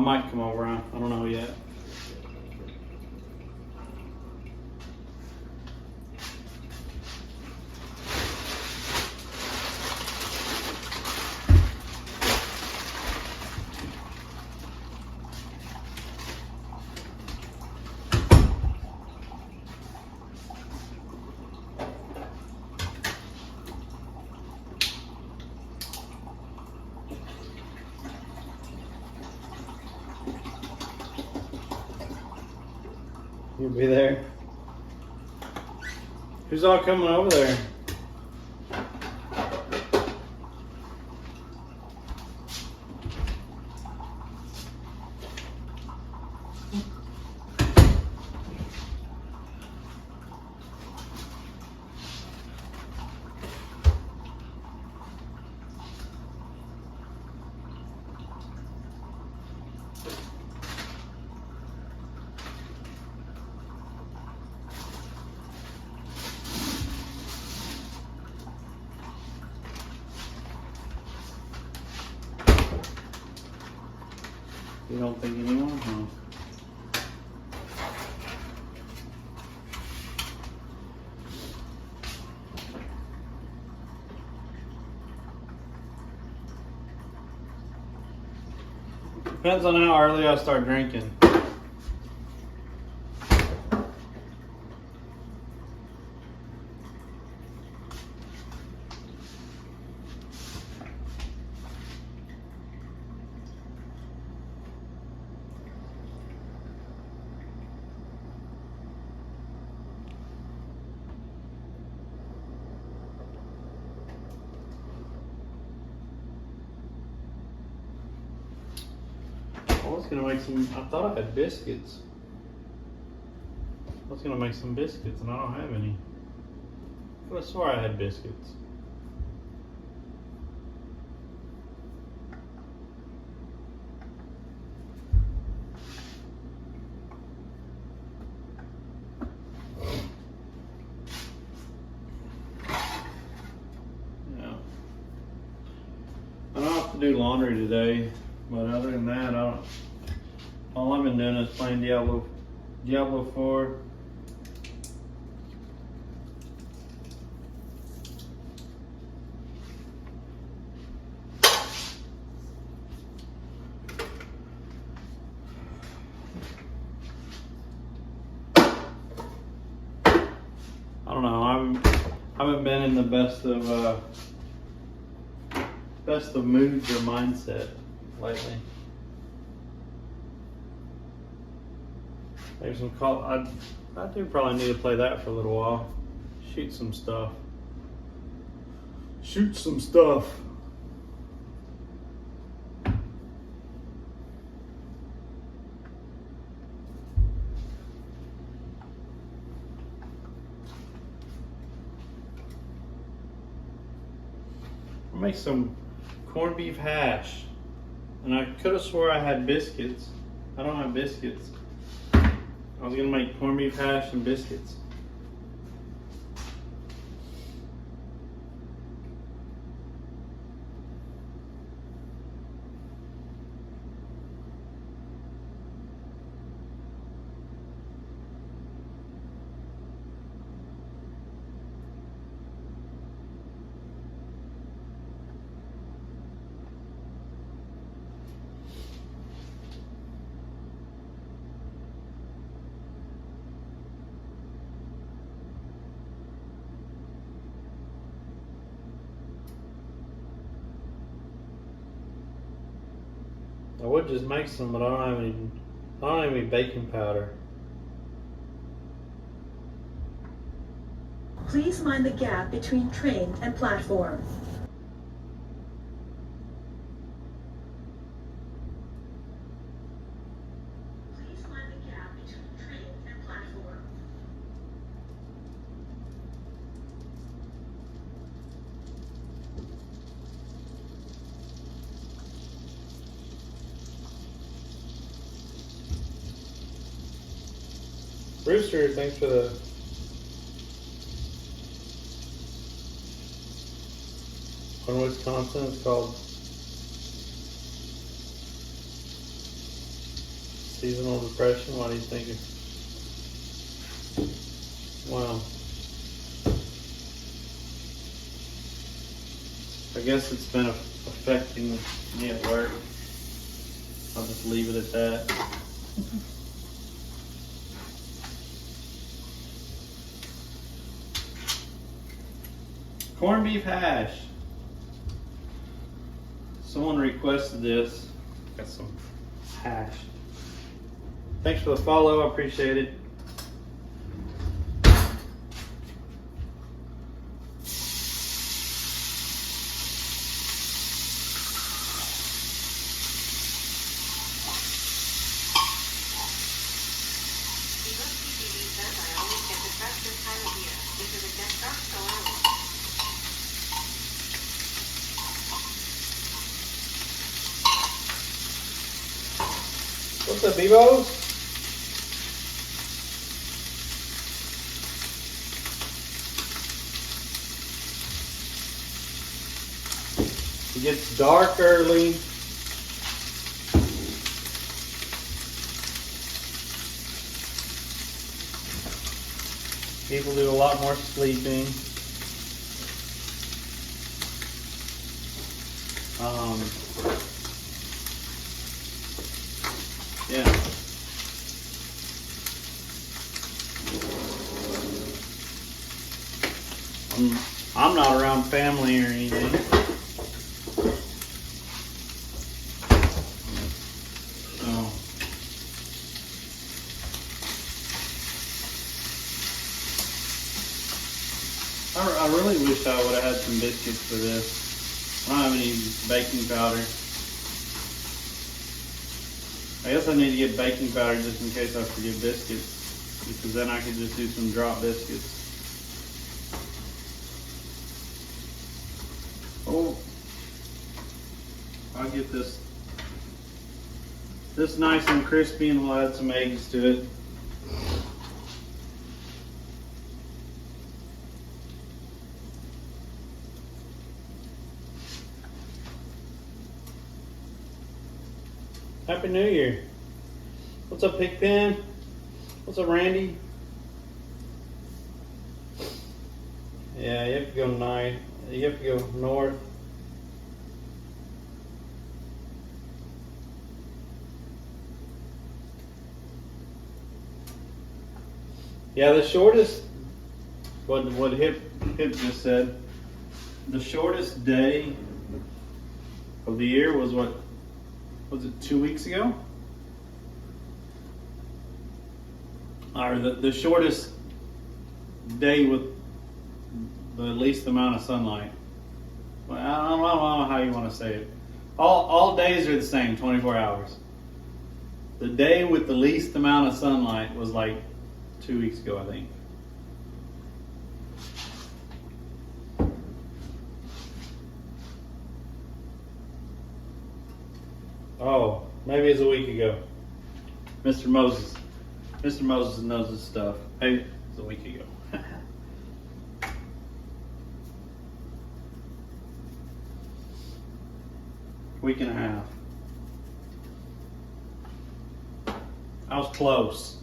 might come over. I don't know yet. You'll be there. Who's all coming over there? You don't think anyone? Huh? Depends on how early I start drinking. I was gonna make some. I thought I had biscuits. I was gonna make some biscuits, and I don't have any. I could have swore I had biscuits. Yeah. I don't have to do laundry today, but other than that, all I've been doing is playing Diablo 4. I don't know. I haven't been in the best of moods or mindset lately. Maybe some call. I do probably need to play that for a little while. Shoot some stuff. Shoot some stuff. I'll make some corned beef hash. And I could have swore I had biscuits. I don't have biscuits. I was gonna make corned beef hash and biscuits. I would just make some, but I don't have any baking powder. Please mind the gap between train and platform. Please mind the gap between train and platform. Rooster, thanks for the one. Wisconsin, it's called Seasonal depression. What are you thinking? Wow. I guess it's been affecting me at work. I'll just leave it at that. Corned beef hash. Someone requested this. Got some hash. Thanks for the follow. I appreciate it. What's up, Bebos? It gets dark early. People do a lot more sleeping. Yeah. I'm not around family or anything. So I really wish I would have had some biscuits for this. I don't have any baking powder. I guess I need to get baking powder just in case I forget biscuits, because then I could just do some drop biscuits. Oh, I'll get this nice and crispy, and we'll add some eggs to it. Happy New Year. What's up, Pigpen? What's up, Randy? Yeah, you have to go night. You have to go north. Yeah, the shortest, what Hip just said, the shortest day of the year was what? Was it 2 weeks ago? Or the shortest day with the least amount of sunlight. Well, I don't know how you want to say it. All days are the same, 24 hours. The day with the least amount of sunlight was like 2 weeks ago, I think. Oh, maybe it's a week ago. Mr. Moses. Mr. Moses knows his stuff. Hey, it's a week ago. Week and a half. I was close.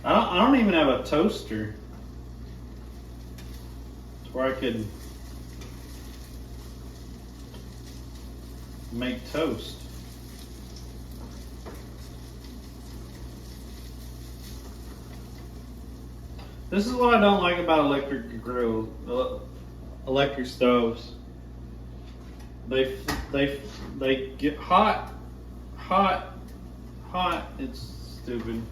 I don't even have a toaster where I could make toast. This is what I don't like about electric grills, electric stoves. They get hot. It's stupid.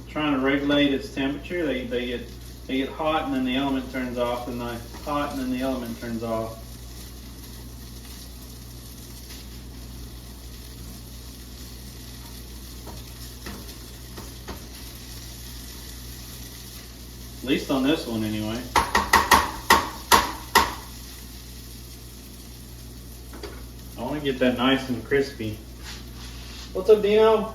Trying to regulate its temperature, they get hot and then the element turns off, and hot and then the element turns off. At least on this one, anyway. I want to get that nice and crispy. What's up, Dino?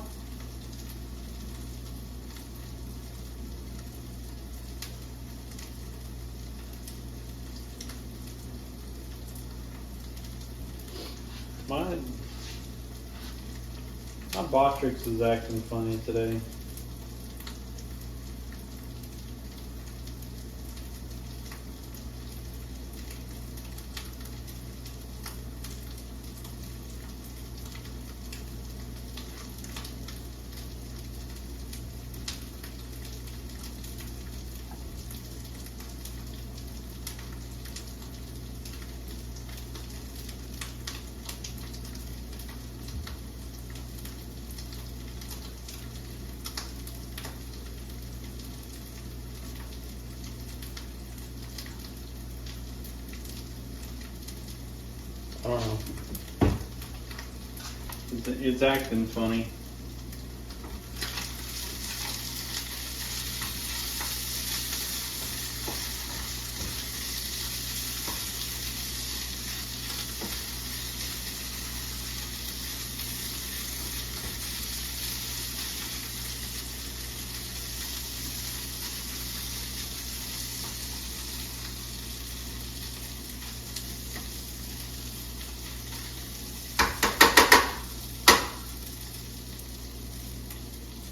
My Botrix is acting funny today. I don't know. It's acting funny.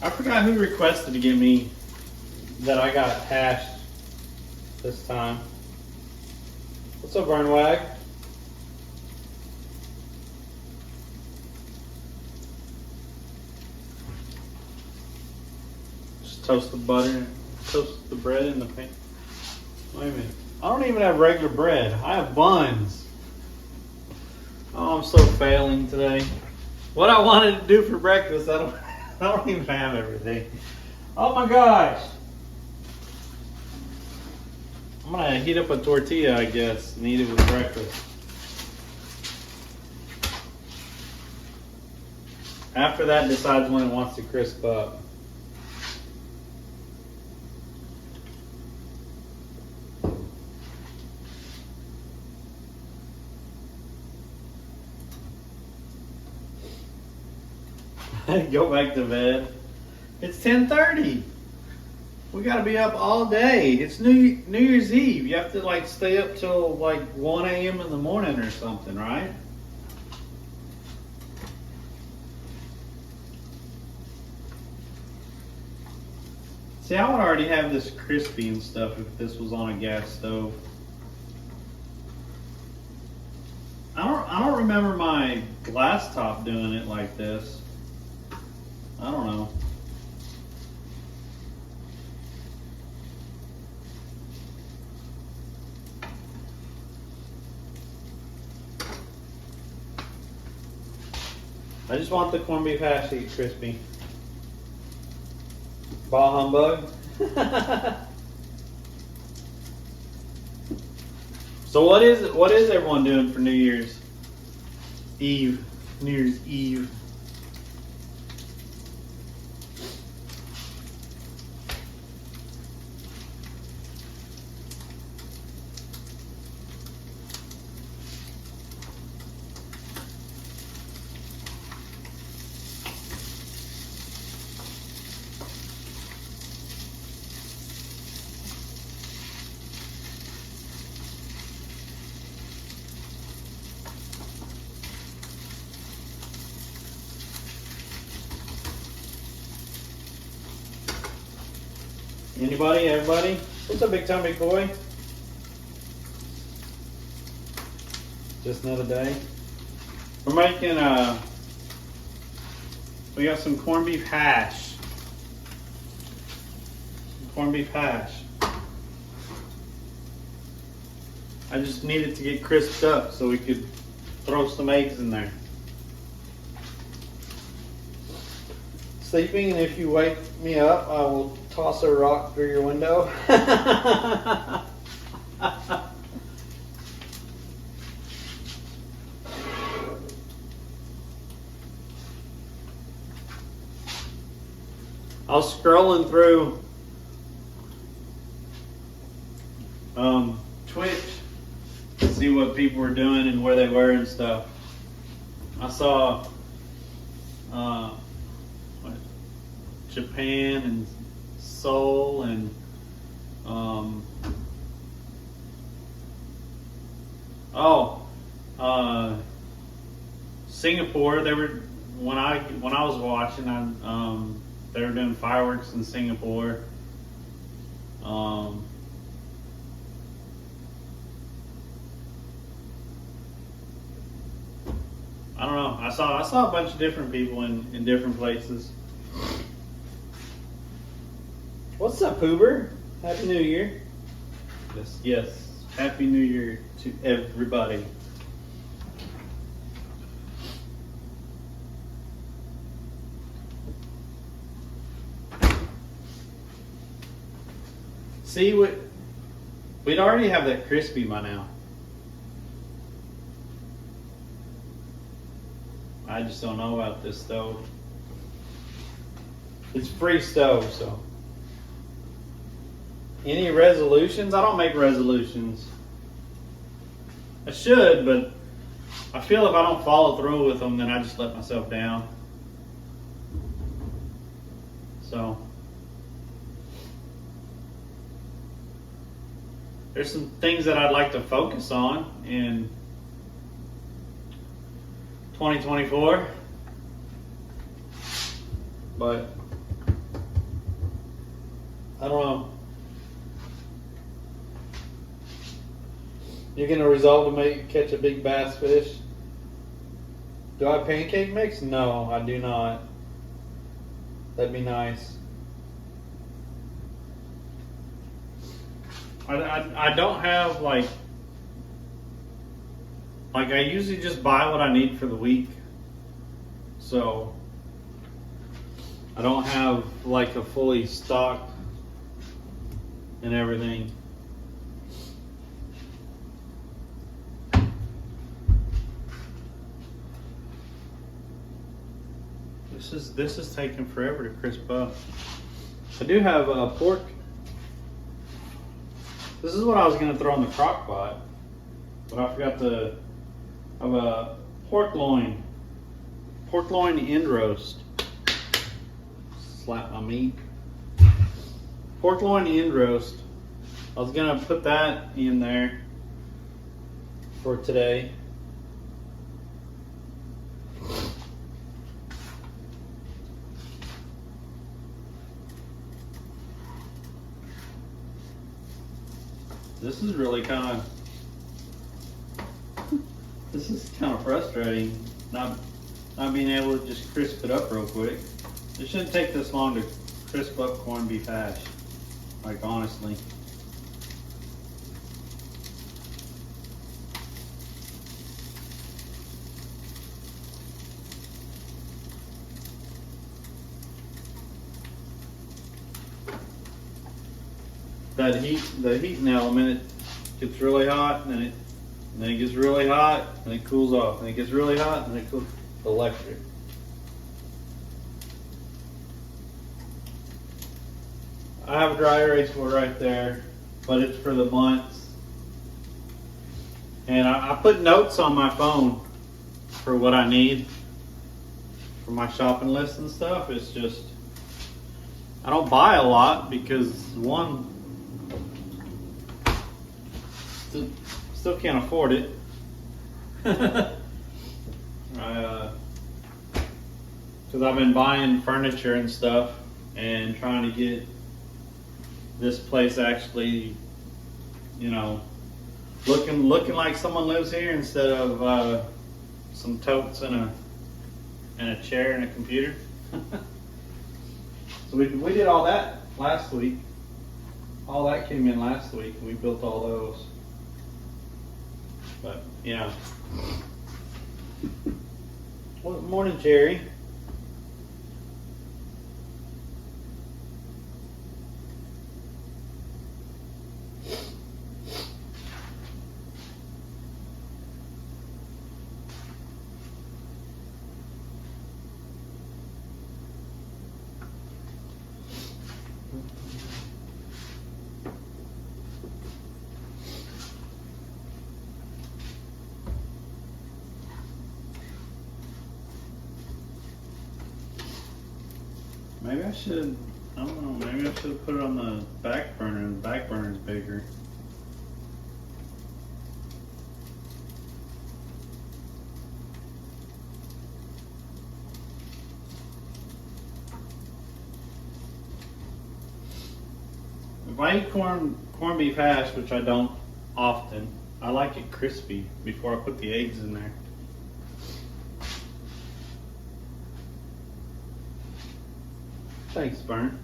I forgot who requested to give me that I got hashed this time. What's up, Burnwag? Just toast the butter, toast the bread in the pan. Wait a minute. I don't even have regular bread. I have buns. Oh, I'm so failing today. What I wanted to do for breakfast, I don't even have everything. Oh my gosh. I'm gonna heat up a tortilla, I guess, and eat it with breakfast. After that, decides when it wants to crisp up. Go back to bed. It's 10:30. We gotta be up all day. It's New Year's Eve. You have to like stay up till like 1 a.m. in the morning or something, right? See, I would already have this crispy and stuff if this was on a gas stove. I don't remember my glass top doing it like this. I don't know. I just want the corned beef hash to get crispy. Bah humbug. So what is everyone doing for New Year's Eve? New Year's Eve. Anybody? Everybody? What's up, big time, big boy? Just another day. We're making we got some corned beef hash. Corned beef hash. I just needed to get crisped up so we could throw some eggs in there. Sleeping, and if you wake me up, I will toss a rock through your window. I was scrolling through Twitch to see what people were doing and where they were and stuff. I saw Japan and Seoul and Singapore. They were when I was watching, they were doing fireworks in Singapore. I don't know. I saw a bunch of different people in different places. What's up, Hoover? Happy New Year. Yes. Happy New Year to everybody. See, we'd already have that crispy by now. I just don't know about this stove. It's free stove, so. Any resolutions? I don't make resolutions. I should, but I feel if I don't follow through with them, then I just let myself down. So. There's some things that I'd like to focus on in 2024, but I don't know. You're gonna resolve to catch a big bass fish? Do I have pancake mix? No, I do not. That'd be nice. I don't have like I usually just buy what I need for the week, so I don't have like a fully stocked and everything. This is taking forever to crisp up. I do have pork. This is what I was gonna throw in the crock pot, but I forgot to have a pork loin end roast. Slap my meat. Pork loin end roast. I was gonna put that in there for today. This is really kind of frustrating, not being able to just crisp it up real quick. It shouldn't take this long to crisp up corned beef hash, like honestly. The heating element, it gets really hot, and then it gets really hot, and it cools off, and it gets really hot, and it cools. Electric. I have a dry erase board right there, but it's for the months. And I put notes on my phone for what I need for my shopping list and stuff. It's just, I don't buy a lot because one, still can't afford it. Because I've been buying furniture and stuff and trying to get this place actually, looking like someone lives here instead of some totes and a chair and a computer. So we did all that last week. All that came in last week. We built all those. But yeah. Well, morning, Jerry. Maybe I should, I don't know, maybe I should have put it on the back burner. The back burner is bigger. I eat corned beef hash, which I don't often, I like it crispy before I put the eggs in there. Thanks, Burn.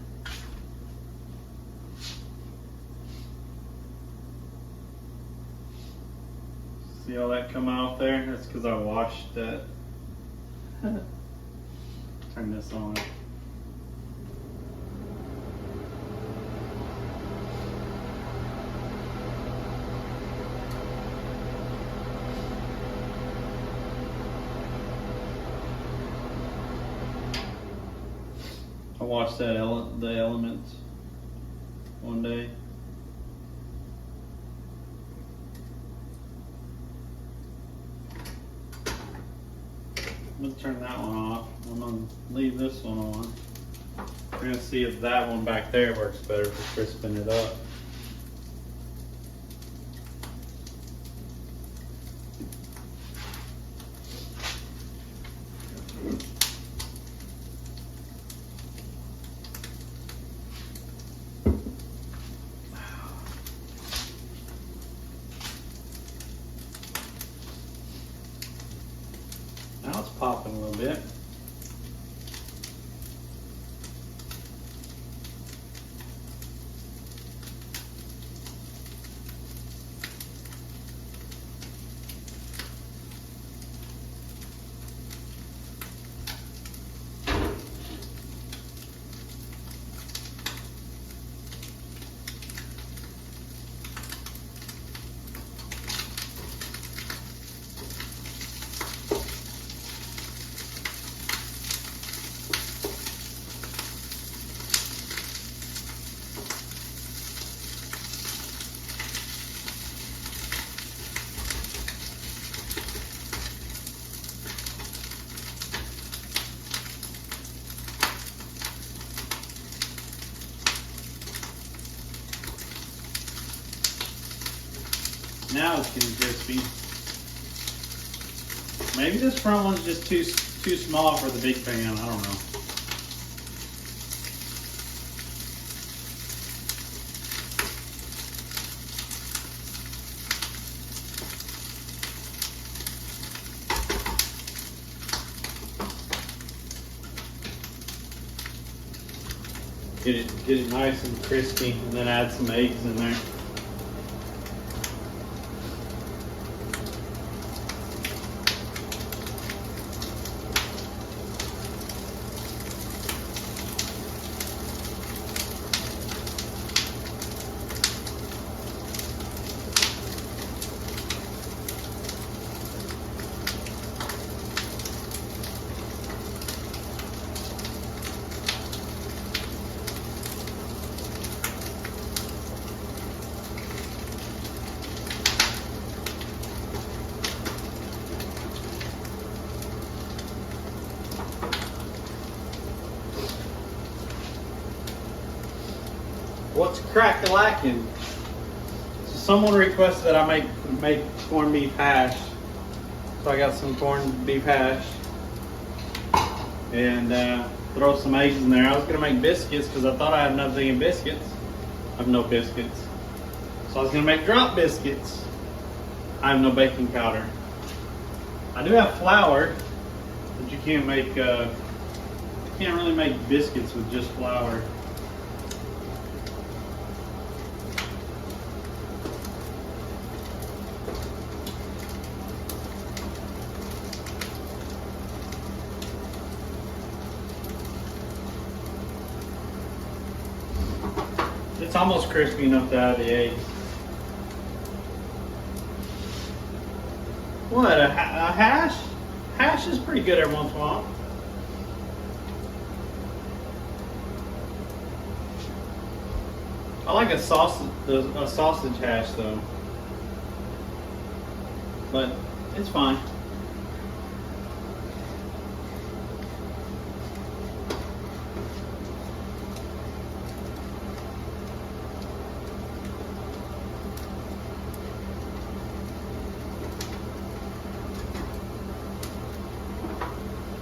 See all that come out there? That's because I washed that. Turn this on. I watched that the Elements one day. I'm gonna turn that one off. I'm gonna leave this one on. We're gonna see if that one back there works better for crisping it up. Now it's popping a little bit. Now it's getting crispy. Maybe this front one's just too small for the big pan. I don't know. Get it nice and crispy, and then add some eggs in there. What's crack-a-lacking? So someone requested that I make corned beef hash. So I got some corned beef hash and throw some eggs in there. I was gonna make biscuits because I thought I had nothing in biscuits. I have no biscuits. So I was gonna make drop biscuits. I have no baking powder. I do have flour, but you can't make you can't really make biscuits with just flour. It's almost crispy enough to add the eggs. What, a hash? Hash is pretty good every once in a while. I like a sausage hash though. But it's fine.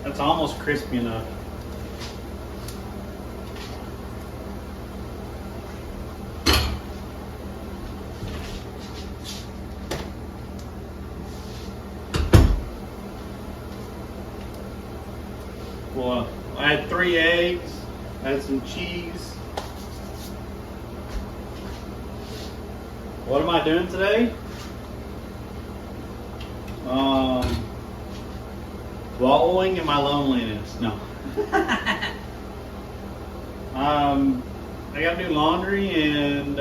That's almost crispy enough. 3 eggs, add some cheese. What am I doing today? Wallowing in my loneliness. No. I gotta do laundry and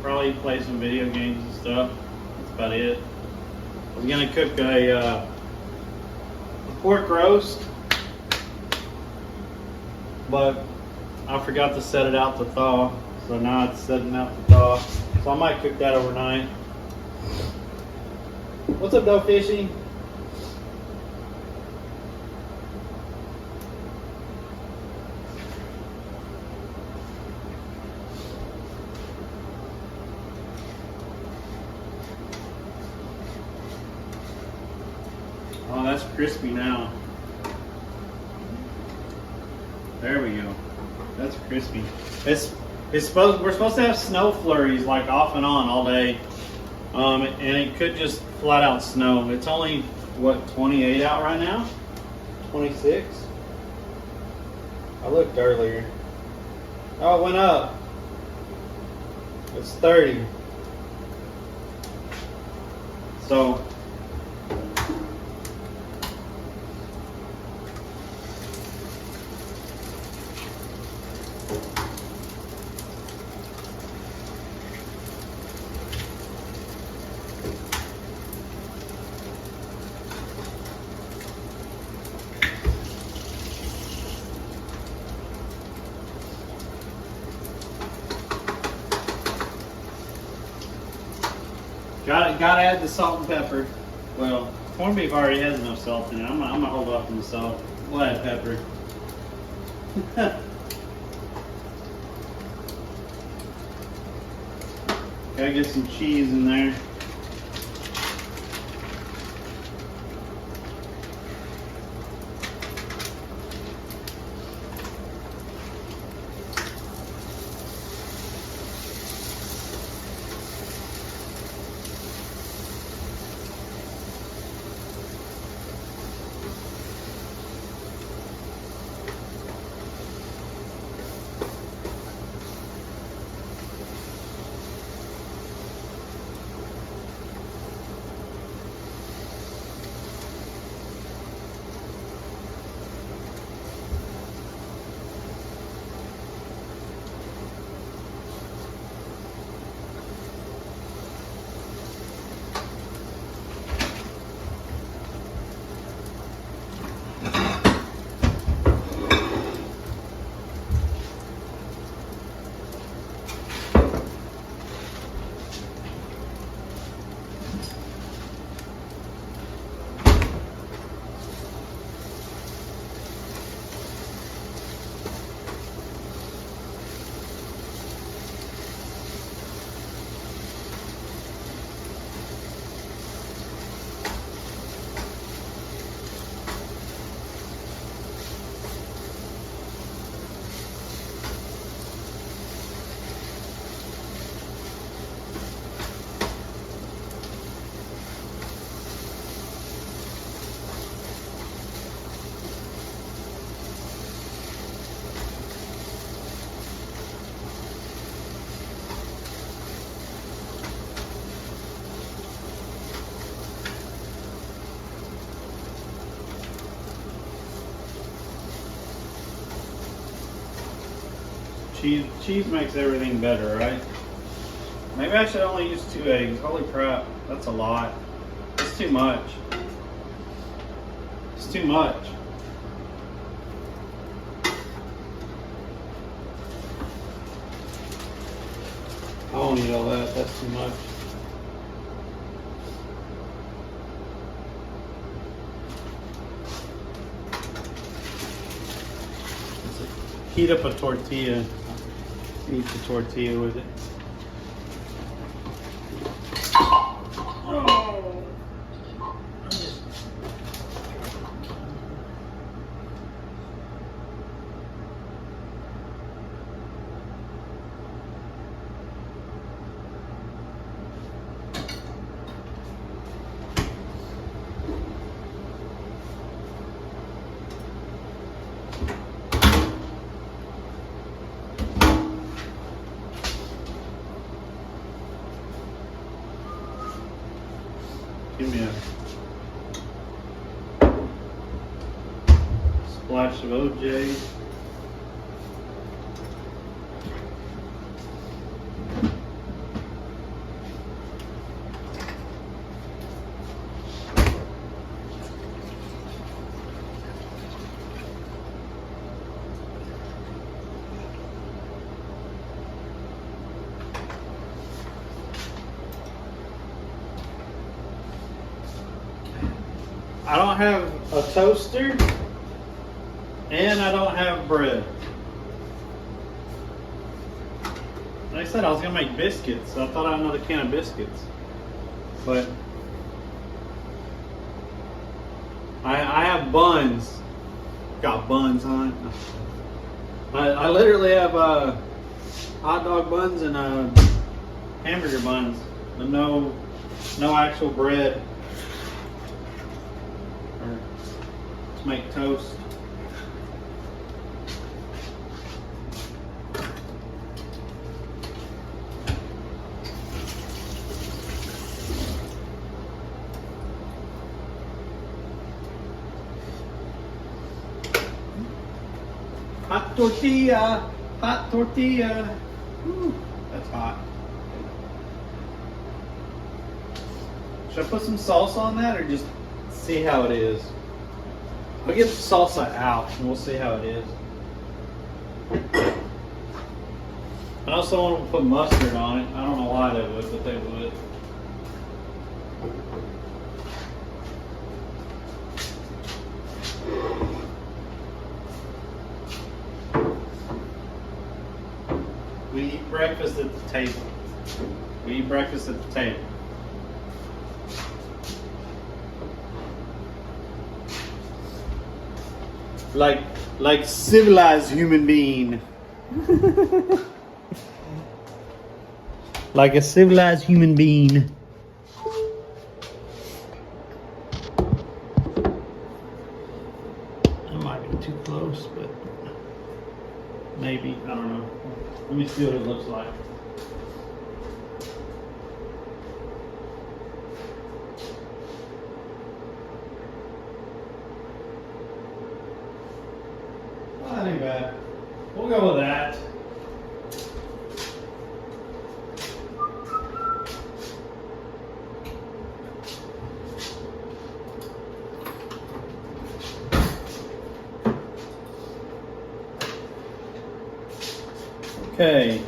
probably play some video games and stuff. That's about it. I was gonna cook a pork roast, but I forgot to set it out to thaw. So now it's setting out to thaw. So I might cook that overnight. What's up, though, Fishy? Oh, that's crispy now. There we go. That's crispy. We're supposed to have snow flurries like off and on all day, and it could just flat out snow. It's only what 28 out right now, 26. I looked earlier. Oh, it went up. It's 30. So. Gotta add the salt and pepper. Well, corned beef already has enough salt in it. I'm gonna hold off on the salt. We'll add pepper. Gotta get some cheese in there. Cheese makes everything better, right? Maybe I should only use 2 eggs. Holy crap, that's a lot. It's too much. It's too much. I don't need all that. That's too much. Heat up a tortilla. Eat the tortilla with it. Oh. me a splash of OJ. I don't have a toaster and I don't have bread. Like I said, I was gonna make biscuits. I thought I had another can of biscuits, but I have buns. Got buns, huh? I literally have hot dog buns and hamburger buns, but no actual bread. Let's make toast. Hot tortilla, hot tortilla. Whew, that's hot. Should I put some salsa on that or just see how it is? I'll get the salsa out and we'll see how it is. I also want to put mustard on it. I don't know why they would, but they would. We eat breakfast at the table. We eat breakfast at the table. Like civilized human being. Like a civilized human being. That might be too close, but maybe, I don't know. Let me see what it looks like. That ain't bad. We'll go with that. Okay.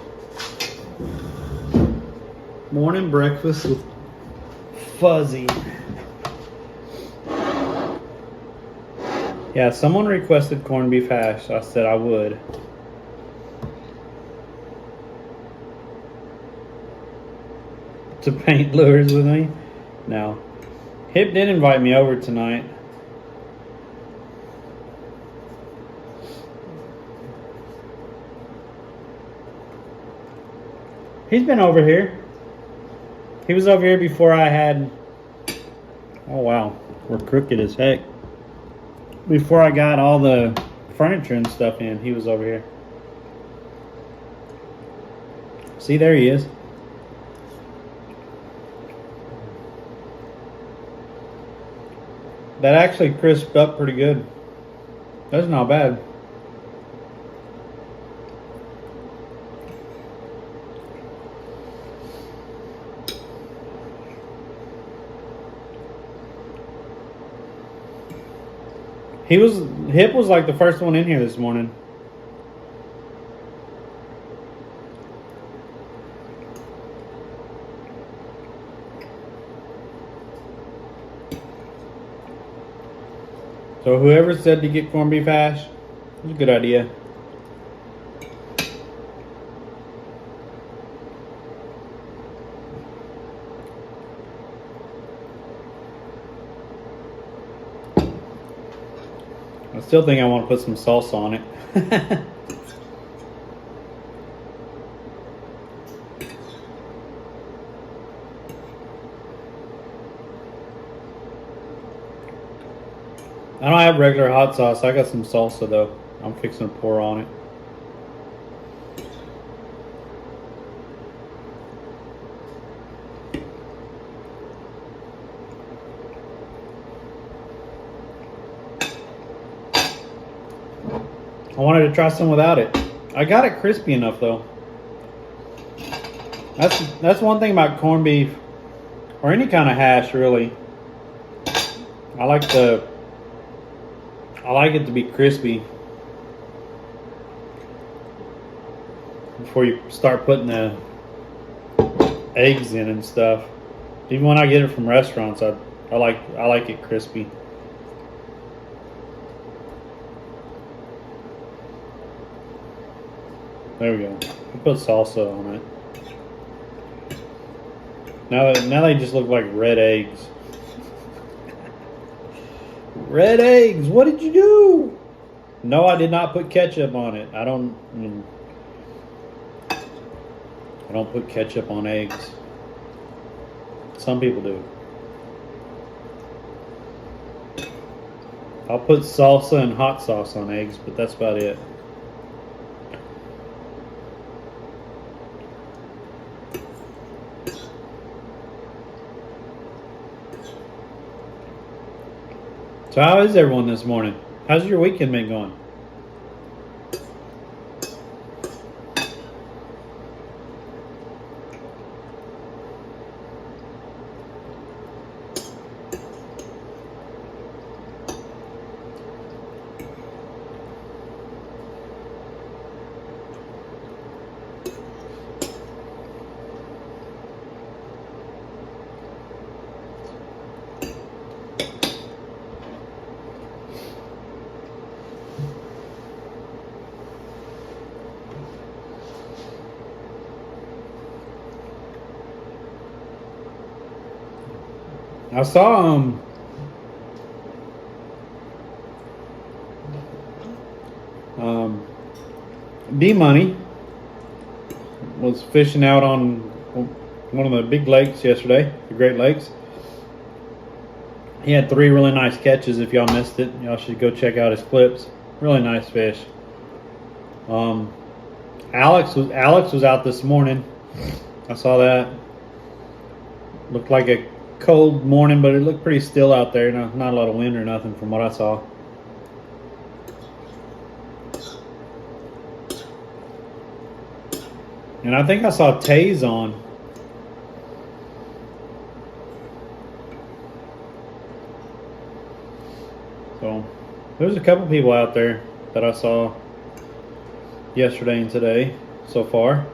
Morning breakfast with Phuzzy. Yeah, someone requested corned beef hash, so I said I would. To paint lures with me? No. Hip did invite me over tonight. He's been over here. He was over here before I had... Oh wow, we're crooked as heck. Before I got all the furniture and stuff in, he was over here. See, there he is. That actually crisped up pretty good. That's not bad. Hip was like the first one in here this morning. So whoever said to get corned beef hash, it was a good idea. I still think I want to put some salsa on it. I don't have regular hot sauce. I got some salsa though. I'm fixing to pour on it. I wanted to try some without it. I got it crispy enough though. That's one thing about corned beef or any kind of hash really. I like it to be crispy before you start putting the eggs in and stuff. Even when I get it from restaurants, I like it crispy. There we go. I put salsa on it. Now they just look like red eggs. Red eggs. What did you do? No, I did not put ketchup on it. I don't put ketchup on eggs. Some people do. I'll put salsa and hot sauce on eggs, but that's about it. So how is everyone this morning? How's your weekend been going? I saw D Money was fishing out on one of the big lakes yesterday, the Great Lakes. He had 3 really nice catches. If y'all missed it, y'all should go check out his clips. Really nice fish. Alex was out this morning. I saw that. Looked like a cold morning, but it looked pretty still out there. Not a lot of wind or nothing from what I saw. And I think I saw Taze on. So there's a couple people out there that I saw yesterday and today so far.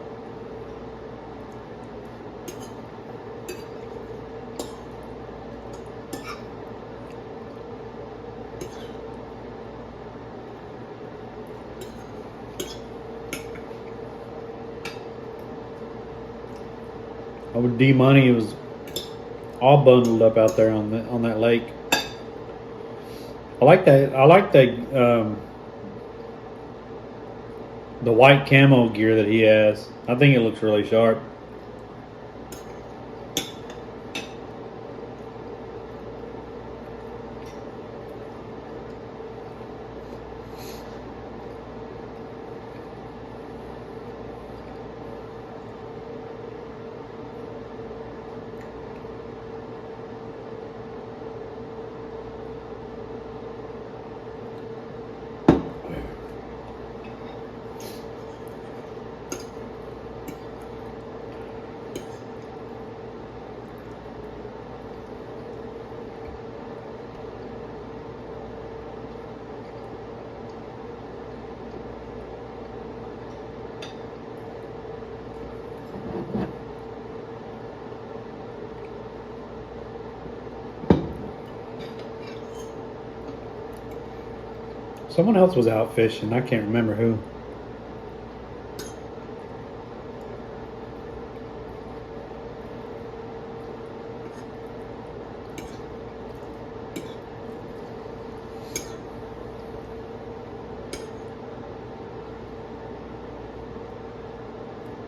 Over D Money was all bundled up out there on that lake. I like that. I like the white camo gear that he has. I think it looks really sharp. Someone else was out fishing. I can't remember who.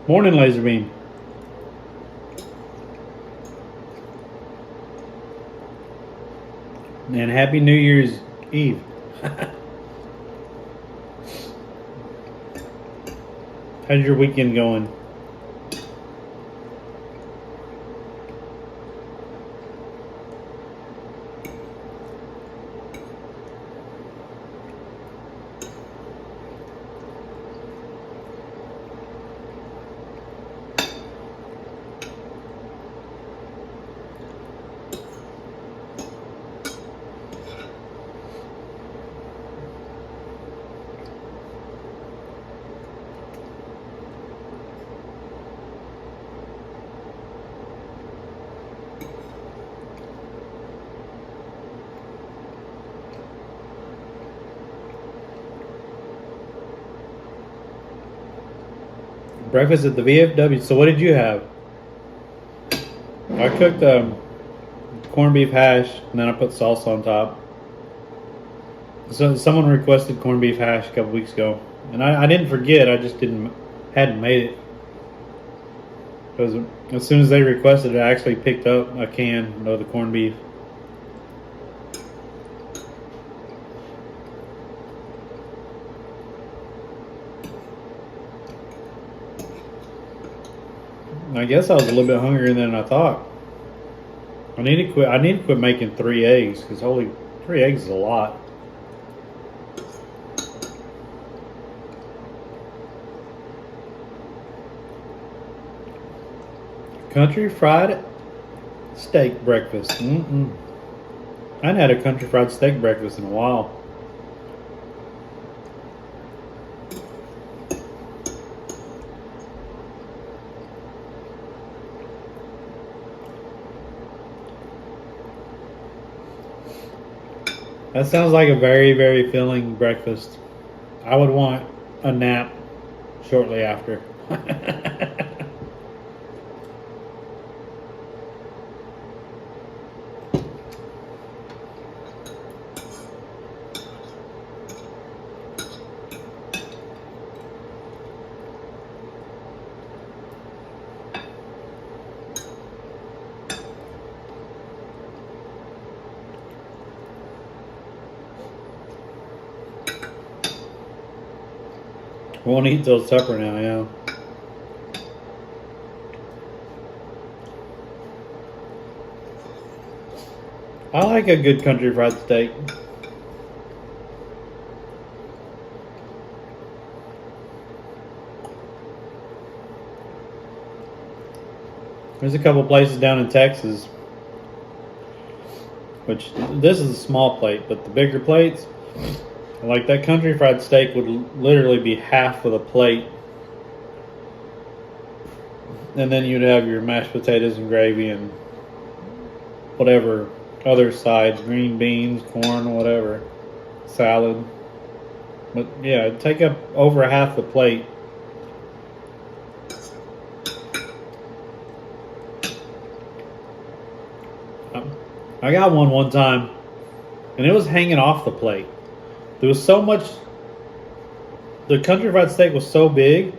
Morning, Laser Beam. And happy New Year's Eve. How's your weekend going? Breakfast at the VFW. So what did you have? I cooked corned beef hash, and then I put salsa on top. So someone requested corned beef hash a couple weeks ago, and I didn't forget. I just hadn't made it. Because as soon as they requested it, I actually picked up a can of the corned beef. I guess I was a little bit hungrier than I thought. I need to quit. I need to quit making 3 eggs because holy, 3 eggs is a lot. Country fried steak breakfast. I hadn't had a country fried steak breakfast in a while. That sounds like a very, very filling breakfast. I would want a nap shortly after. Won't eat till supper now, yeah. I like a good country fried steak. There's a couple places down in Texas, which this is a small plate, but the bigger plates, like that country fried steak would literally be half of the plate. And then you'd have your mashed potatoes and gravy and whatever other sides, green beans, corn, whatever, salad. But yeah, it'd take up over half the plate. I got one time, and it was hanging off the plate. There was so much. The country fried steak was so big,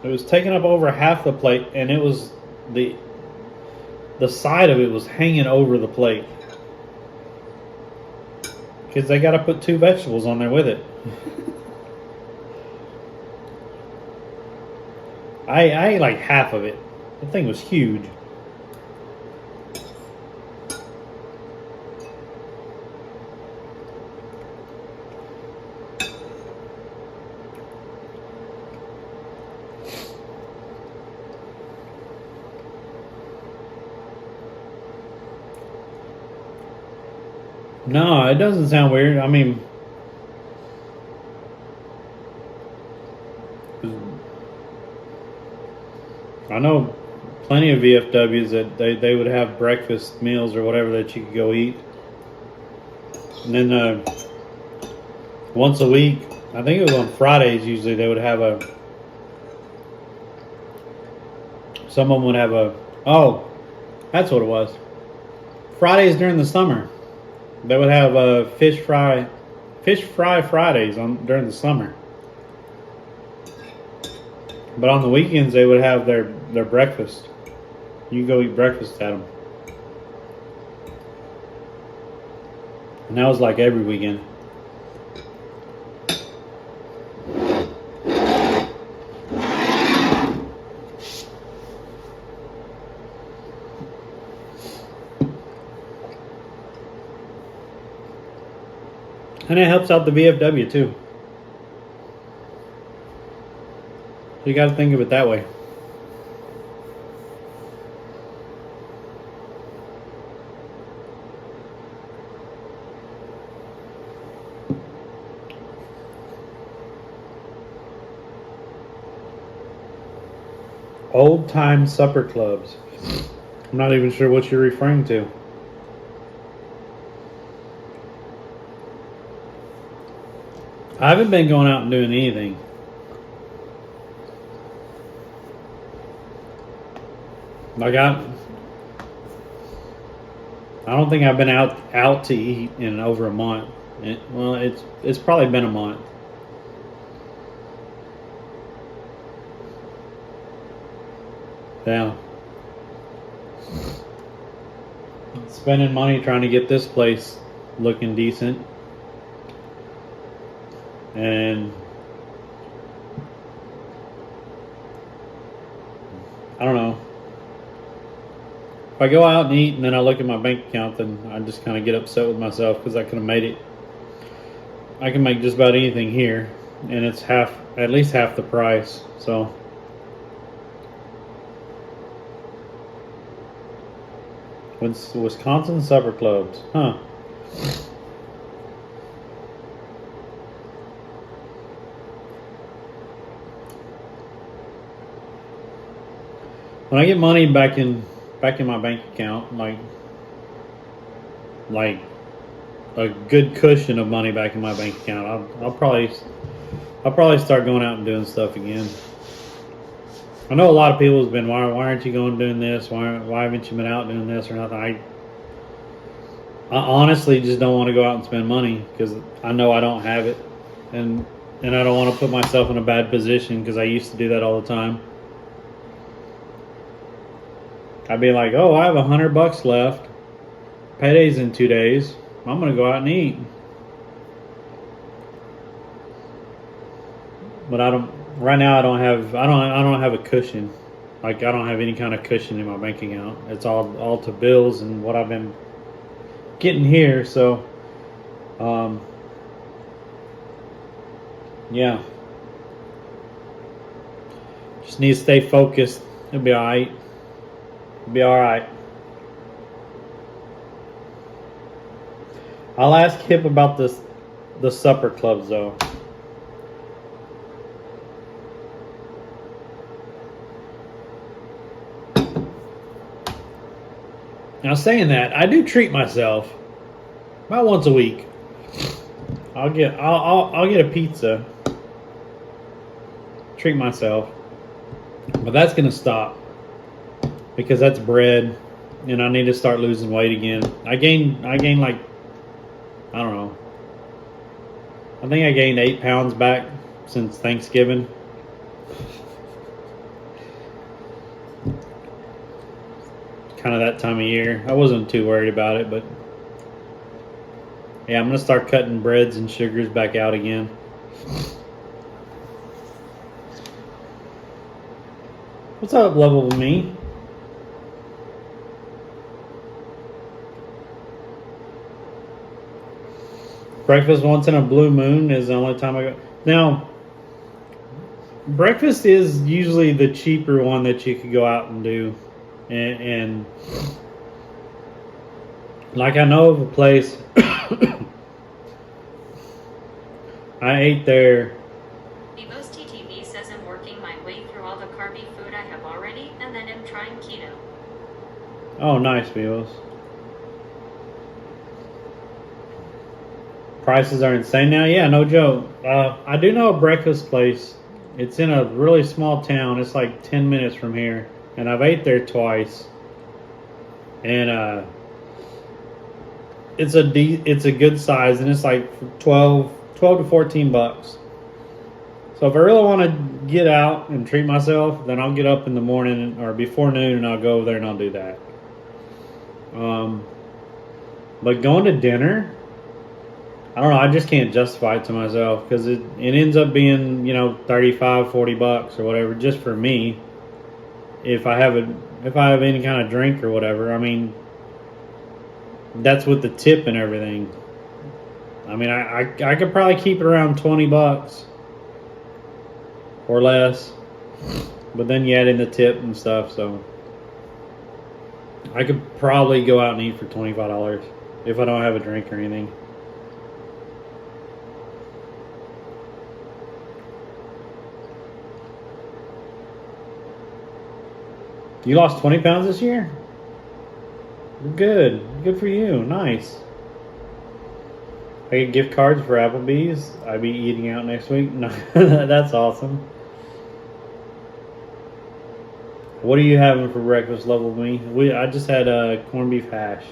it was taking up over half the plate, and it was the side of it was hanging over the plate. Because they got to put 2 vegetables on there with it. I ate like half of it. The thing was huge. No, it doesn't sound weird. I mean, I know plenty of VFWs that they would have breakfast meals or whatever that you could go eat. And then once a week, I think it was on Fridays usually, they would have some of them would have oh, that's what it was. Fridays during the summer. They would have fish fry Fridays during the summer. But on the weekends they would have their breakfast. You go eat breakfast at them. And that was like every weekend. And it helps out the VFW too. So you got to think of it that way. Old time supper clubs. I'm not even sure what you're referring to. I haven't been going out and doing anything. Like I don't think I've been out to eat in over a month. Well, it's probably been a month. Yeah. Spending money trying to get this place looking decent. And I don't know. If I go out and eat and then I look at my bank account, then I just kind of get upset with myself because I could have made it. I can make just about anything here, and it's at least half the price. So Wisconsin supper clubs, huh? When I get money back in my bank account, like a good cushion of money back in my bank account, I'll probably start going out and doing stuff again. I know a lot of people have been, why aren't you going doing this? Why haven't you been out doing this or nothing? I honestly just don't want to go out and spend money because I know I don't have it, and I don't want to put myself in a bad position because I used to do that all the time. I'd be like, oh, I have $100 left. Payday's in 2 days. I'm gonna go out and eat. But right now I don't have a cushion. Like I don't have any kind of cushion in my bank account. It's all to bills and what I've been getting here. So, yeah. Just need to stay focused. It'll be alright. It'll be alright. I'll ask Hip about the supper clubs though. Now saying that, I do treat myself about once a week. I'll get a pizza. Treat myself. But that's gonna stop because that's bread and I need to start losing weight again. I gained like, I don't know. I think I gained 8 pounds back since Thanksgiving. Kind of that time of year. I wasn't too worried about it, but yeah, I'm gonna start cutting breads and sugars back out again. What's up, level with me? Breakfast once in a blue moon is the only time I go. Now, breakfast is usually the cheaper one that you could go out and do. And like I know of a place I ate there. Evo's TTV says I'm working my way through all the carby food I have already and then I'm trying keto. Oh, nice, Vivos. Prices are insane now. Yeah, no joke. I do know a breakfast place. It's in a really small town. It's like 10 minutes from here. And I've ate there twice. And it's a good size. And it's like 12 to 14 bucks. So if I really want to get out and treat myself, then I'll get up in the morning or before noon and I'll go over there and I'll do that. But going to dinner, I don't know, I just can't justify it to myself because it ends up being, 35, 40 bucks or whatever just for me. If I have any kind of drink or whatever, I mean, that's with the tip and everything. I mean, I could probably keep it around 20 bucks or less, but then you add in the tip and stuff, so I could probably go out and eat for $25 if I don't have a drink or anything. You lost 20 pounds this year? Good. Good for you. Nice. I get gift cards for Applebee's. I'll be eating out next week. No, that's awesome. What are you having for breakfast, Level Me? I just had corned beef hash.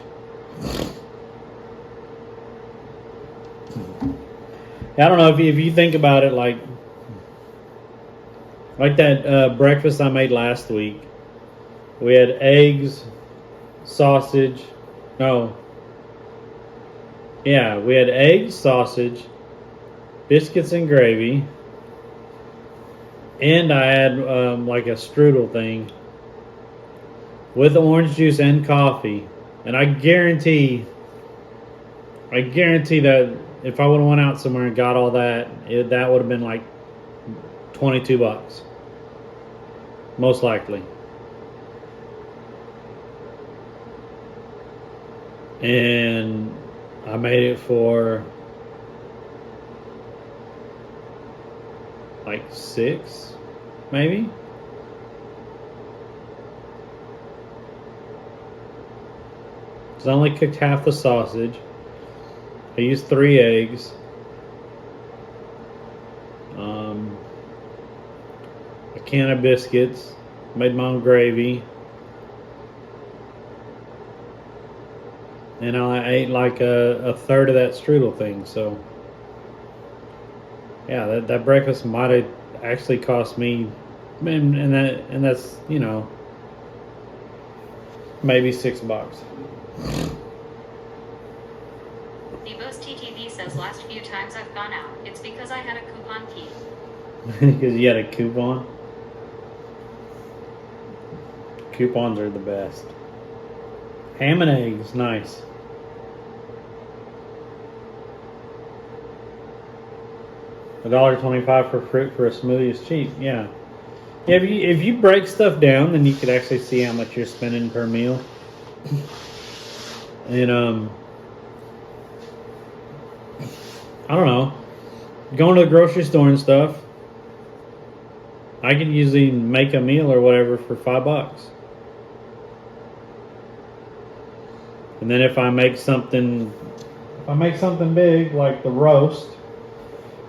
I don't know if you think about it, like that breakfast I made last week. We had eggs, sausage. No. Yeah, we had eggs, sausage, biscuits and gravy, and I had like a strudel thing with orange juice and coffee. And I guarantee that if I would have went out somewhere and got all that, that would have been like $22, most likely. And I made it for like 6, maybe. So I only cooked half the sausage. I used 3 eggs. A can of biscuits. Made my own gravy. And I ate like a third of that strudel thing. So yeah, that breakfast might have actually cost me, and that's maybe $6. Bebo's TTV says last few times I've gone out, it's because I had a coupon key. Because you had a coupon. Coupons are the best. Ham and eggs, nice. $1.25 for fruit for a smoothie is cheap. Yeah. Yeah, if you break stuff down, then you could actually see how much you're spending per meal. And I don't know. Going to the grocery store and stuff, I could usually make a meal or whatever for $5. And then if I make something big like the roast,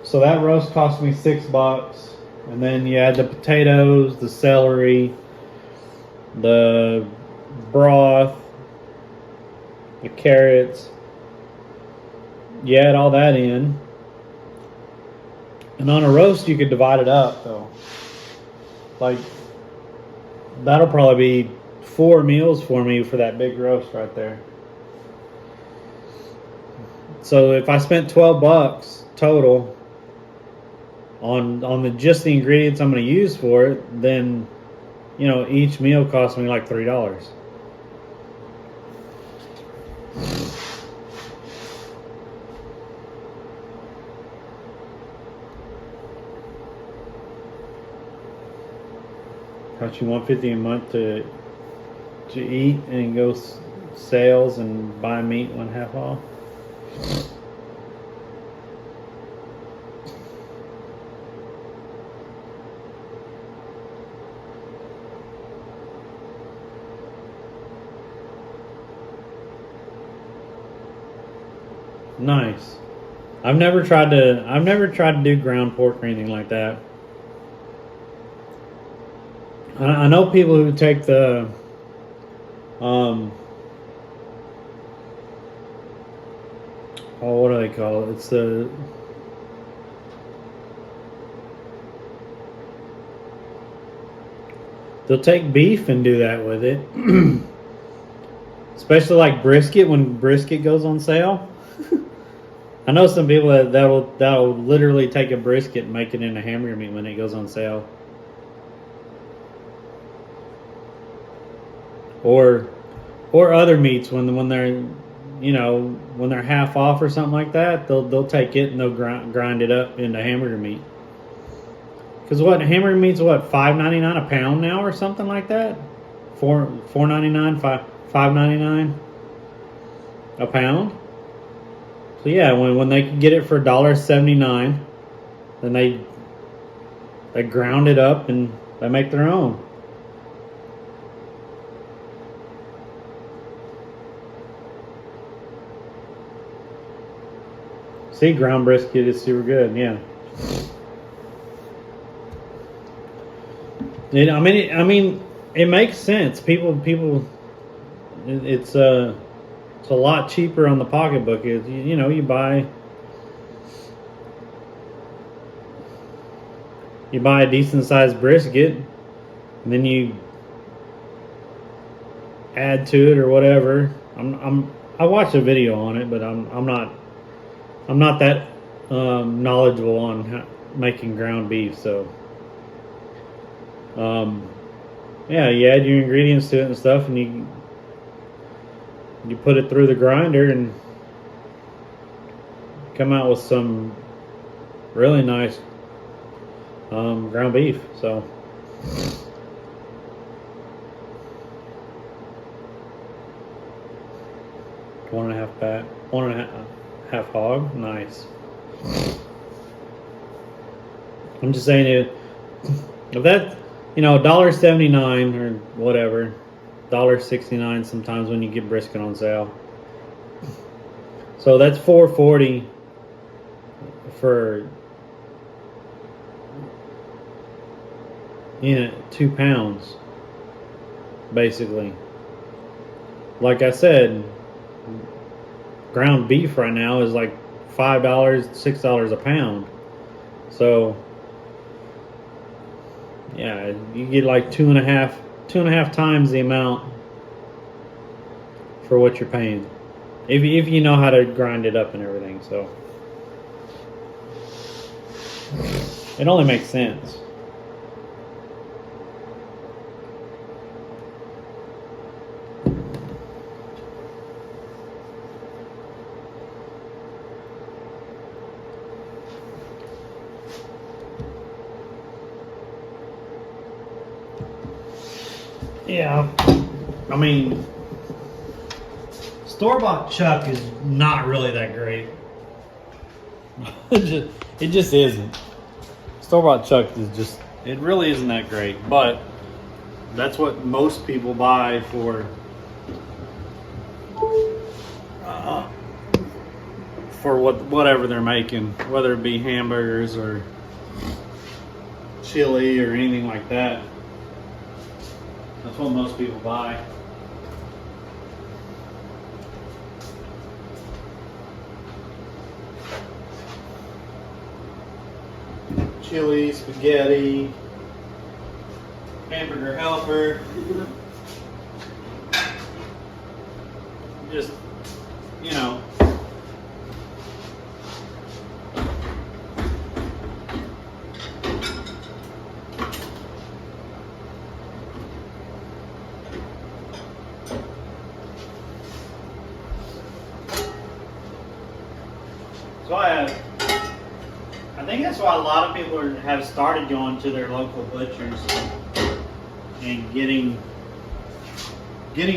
so that roast cost me $6. And then you add the potatoes, the celery, the broth, the carrots. You add all that in. And on a roast, you could divide it up, though. Like, that'll probably be 4 meals for me for that big roast right there. So if I spent $12 total on just the ingredients I'm going to use for it, then each meal cost me like $3. Cost you $150 a month to eat and go sales and buy meat 1/2 off. Nice. I've never tried to do ground pork or anything like that. I know people who take the what do they call it? It's they'll take beef and do that with it. Especially like brisket, when brisket goes on sale. I know some people that'll literally take a brisket and make it into hamburger meat when it goes on sale. Or other meats when they're when they're half off or something like that, they'll take it and they'll grind it up into hamburger meat. Because hamburger meat's $5.99 a pound now or something like that. $4.99, $5.99 a pound. So yeah, when they can get it for $1.79, then they ground it up and they make their own. See, ground brisket is super good. Yeah. I mean, it makes sense. It's a lot cheaper on the pocketbook. You buy a decent sized brisket, and then you add to it or whatever. I watched a video on it, but I'm not that knowledgeable on making ground beef. So yeah, you add your ingredients to it and stuff, and you put it through the grinder and come out with some really nice ground beef. So 1.5 pat, 1.5 hog, nice. I'm just saying if that, $1.79 or whatever, $1.69 sometimes when you get brisket on sale. So that's $4.40 for 2 pounds, basically. Like I said, ground beef right now is like $5, $6 a pound. So yeah, you get like two and a half times the amount for what you're paying, if you know how to grind it up and everything. So it only makes sense. Yeah, I mean, store-bought chuck is not really that great. It just isn't. Store-bought chuck it really isn't that great, but that's what most people buy for whatever they're making, whether it be hamburgers or chili or anything like that. That's what most people buy. Chili, spaghetti, hamburger helper. Just, So I think that's why a lot of people have started going to their local butchers and getting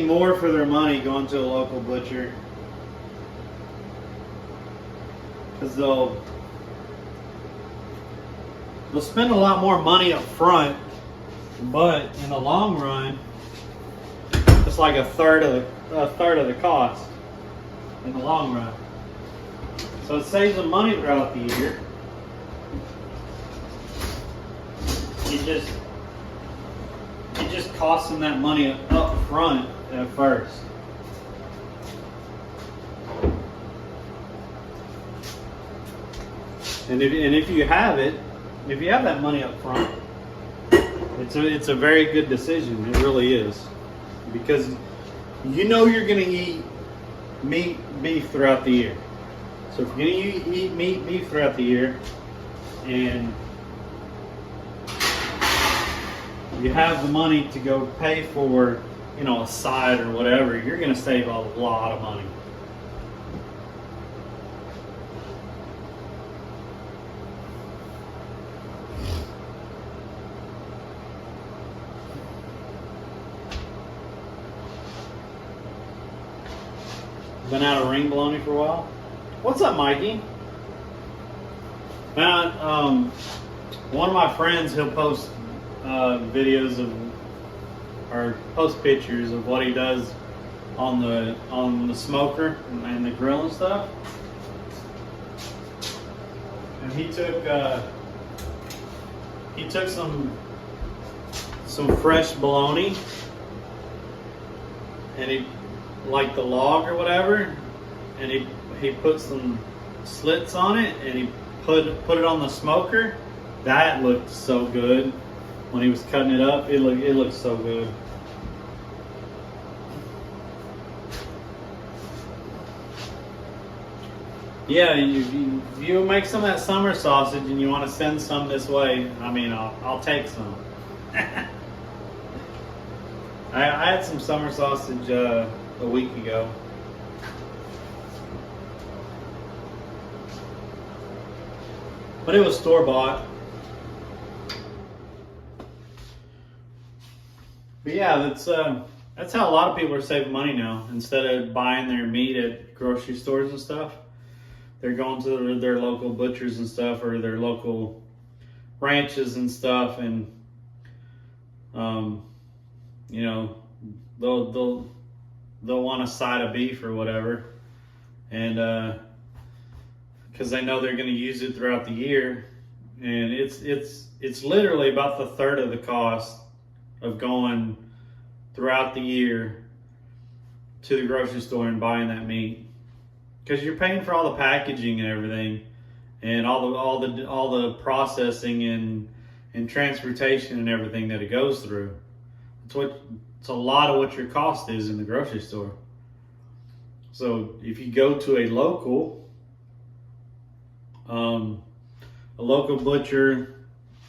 more for their money going to a local butcher, because they'll spend a lot more money up front, but in the long run, it's like a third of the cost in the long run. So it saves them money throughout the year. It just costs them that money up front at first. And if you have that money up front, it's a very good decision. It really is, because you're going to eat beef throughout the year. So if you're going to eat beef throughout the year, and you have the money to go pay for, a side or whatever, you're going to save a lot of money. Been out of ring bologna for a while. What's up, Mikey? Man, one of my friends, he'll post videos or post pictures of what he does on the smoker and the grill and stuff. And he took some some fresh bologna, and he, like the log or whatever, and he put some slits on it, and he put it on the smoker. That looked so good when he was cutting it up. It looked so good. Yeah, if you make some of that summer sausage and you want to send some this way, I mean, I'll take some. I had some summer sausage a week ago. But it was store-bought. But yeah, that's how a lot of people are saving money now. Instead of buying their meat at grocery stores and stuff, they're going to their local butchers and stuff, or their local ranches and stuff, and you know, they'll want a side of beef or whatever, and because they know they're going to use it throughout the year, and it's literally about the third of the cost of going throughout the year to the grocery store and buying that meat, because you're paying for all the packaging and everything, and all the processing and transportation and everything that it goes through. It's a lot of what your cost is in the grocery store. So if you go to a local butcher,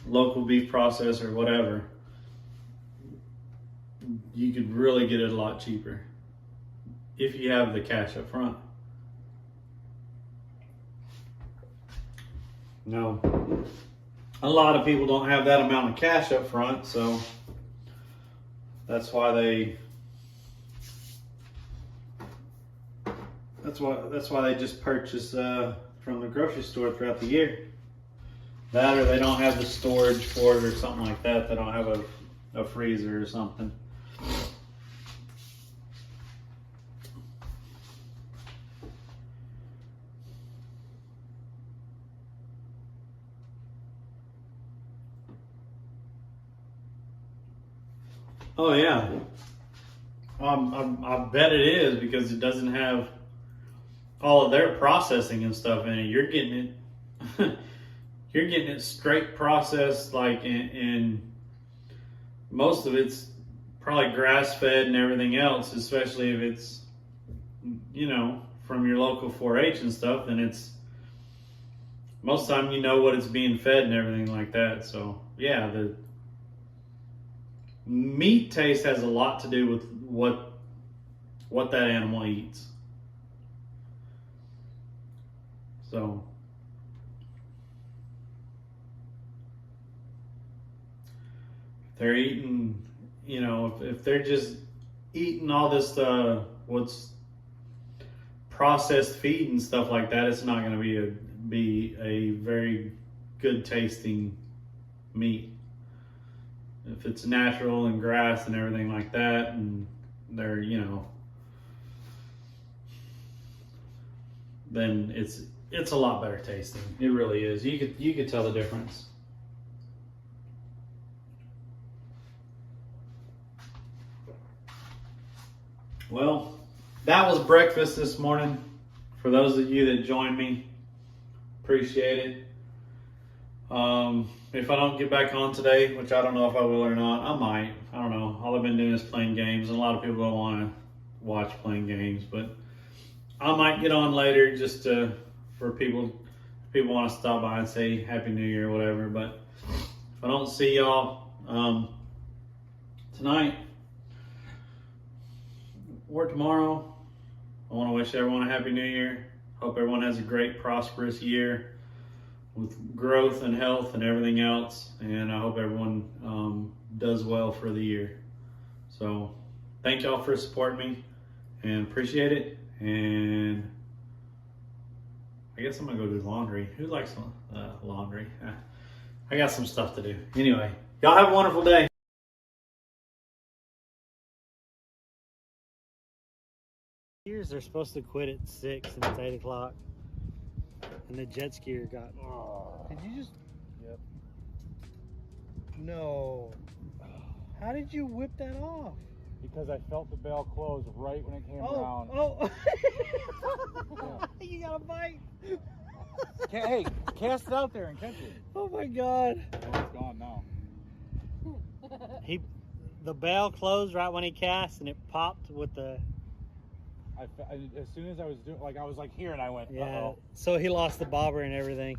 local beef processor, whatever, you could really get it a lot cheaper if you have the cash up front. No, a lot of people don't have that amount of cash up front, so that's why they just purchase from the grocery store throughout the year. That, or they don't have the storage for it or something like that. They don't have a freezer or something. Oh yeah, I bet it is, because it doesn't have all of their processing and stuff in it. You're getting it straight processed, like in most of it's probably grass fed and everything else. Especially if it's, you know, from your local 4-H and stuff, then it's most of the time you know what it's being fed and everything like that. So yeah, the meat taste has a lot to do with what that animal eats. So if they're eating, you know, if they're just eating all this what's processed feed and stuff like that, it's not going to be a very good tasting meat. If it's natural and grass and everything like that, and they're, you know, then it's a lot better tasting. It really is. You could tell the difference. Well, that was breakfast this morning. For those of you that joined me, appreciate it. If I don't get back on today, which I don't know if I will or not, I might. I don't know. All I've been doing is playing games, and a lot of people don't want to watch playing games, but I might get on later just for people want to stop by and say Happy New Year or whatever. But if I don't see y'all tonight or tomorrow, I want to wish everyone a Happy New Year. Hope everyone has a great, prosperous year with growth and health and everything else. And I hope everyone does well for the year. So thank y'all for supporting me, and appreciate it. And I guess I'm gonna go do laundry. Who likes laundry? I got some stuff to do. Anyway, y'all have a wonderful day. Skiers, they're supposed to quit at 6 and it's 8 o'clock. And the jet skier got... Did you just... Yep. No. How did you whip that off? Because I felt the bail close right when it came around. Oh. Yeah. You got a bite. Hey, cast it out there and catch it. Oh my God. Oh, it's gone now. The bail closed right when he cast, and it popped with the. As soon as I was doing, I was like here, and I went. Yeah. Uh-oh. So he lost the bobber and everything.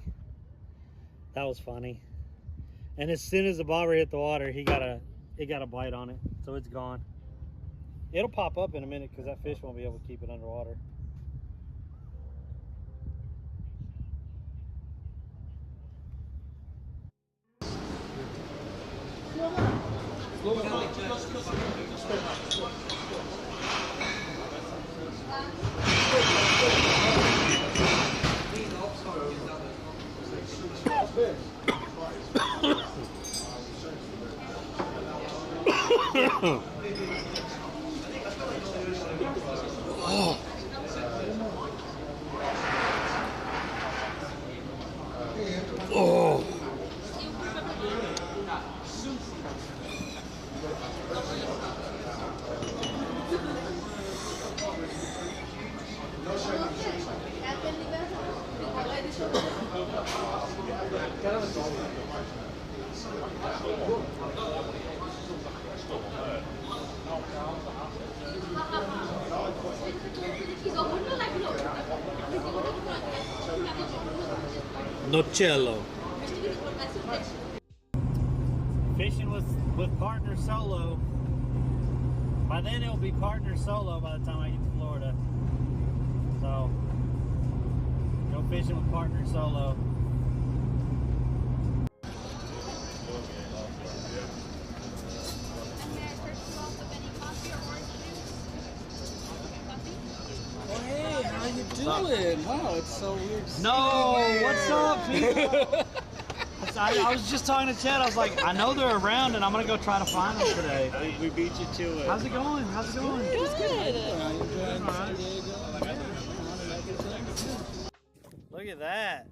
That was funny. And as soon as the bobber hit the water, it got a bite on it, so it's gone. It'll pop up in a minute because that fish won't be able to keep it underwater. Nocello. Fishing with partner solo. By then it'll be partner solo by the time I get to Florida. So go fishing with partner solo. Hey, how you doing? Wow, it's so weird. No, what's up, people? I was just talking to Chad. I was like, I know they're around, and I'm gonna go try to find them today. We beat you to it. How's it going? How's it going? It's good. How you doing? Look at that.